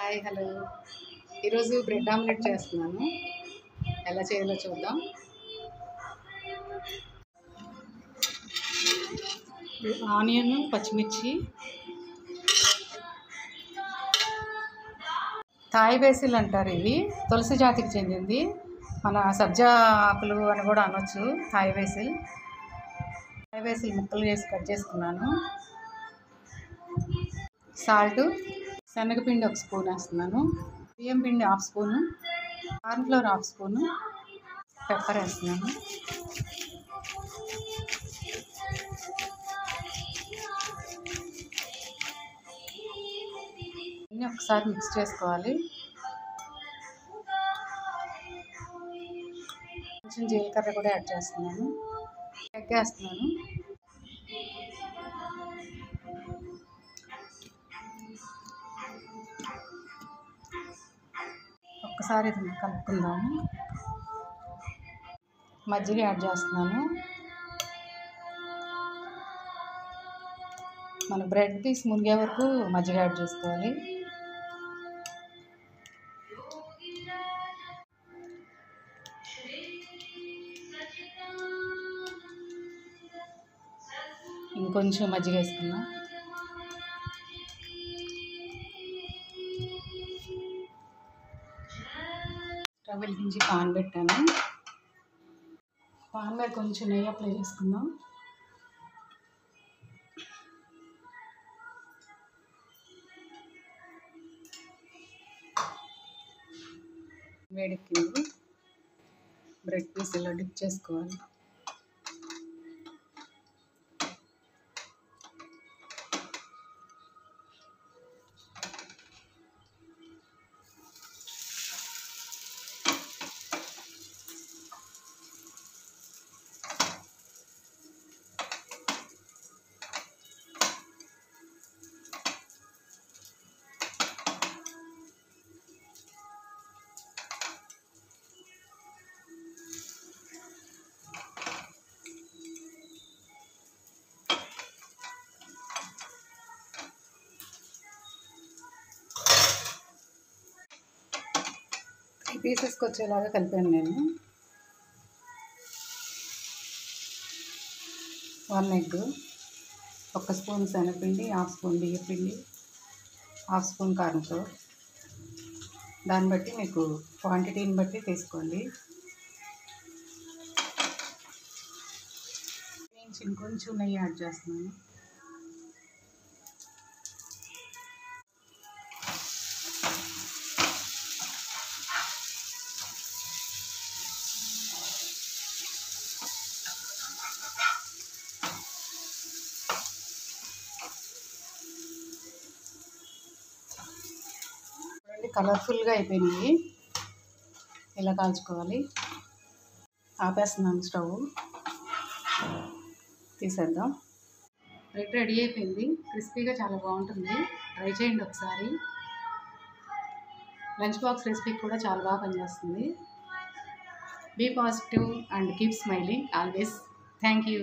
Hi hello ఈరోజు bread omelette చేస్తున్నాను. ఎలా చేయాలో చూద్దాం. ఆనియన్, పచ్చిమిర్చి, థాయ్ బేసిల్ అంటారు. ఇవి తులసి జాతికి చెందింది. మన సబ్జా ఆకులు అని కూడా అనొచ్చు. థాయ్ బేసిల్ ముక్కలు చేసి కట్ చేసుకున్నాను. సాల్ట్, శనగపిండి 1 స్పూన్ వేస్తున్నాను. బియ్యం పిండి 1/2 స్పూను, కార్న్ఫ్లోర్ 1/2 స్పూను, పెప్పర్ వేస్తున్నాను. అన్నీ ఒకసారి మిక్స్ చేసుకోవాలి. కొంచెం జీలకర్ర కూడా యాడ్ చేస్తున్నాను. ఎగ్ వేస్తున్నాను. ఒక్కసారి కలుపుకుందాము. మజ్జిగ యాడ్ చేస్తున్నాను. మన బ్రెడ్ పీస్ మునిగే వరకు మజ్జిగ యాడ్ చేసుకోవాలి. ఇంకొంచెం మజ్జిగ వేసుకున్నాం. స్టవ్ వెలిగించి పాన్ పెట్టాను. పాన్ మీద కొంచెం నెయ్యి అప్లై చేసుకుందాం. వేడెక్కింది. బ్రెడ్ పీస్ ఇలా డిప్ చేసుకోవాలి. పీసెస్కి వచ్చేలాగా కలిపాను నేను. 1 ఎగ్, 1 స్పూన్ శనగపిండి, 1/2 స్పూన్ బియ్యపిండి, 1/2 స్పూన్ కార్న్ఫ్లోర్. దాన్ని బట్టి మీకు క్వాంటిటీని బట్టి తీసుకోండి. ఇంకొంచెం నెయ్యి యాడ్ చేస్తున్నాను. కలర్ఫుల్గా అయిపోయినాయి. ఇలా కాల్చుకోవాలి. ఆపేస్తున్నాను స్టవ్. తీసేద్దాం. బ్రెడ్ రెడీ అయిపోయింది. క్రిస్పీగా చాలా బాగుంటుంది. ట్రై చేయండి ఒకసారి. లంచ్ బాక్స్ రెసిపీకి కూడా చాలా బాగా పనిచేస్తుంది. Be positive and keep smiling always. Thank you.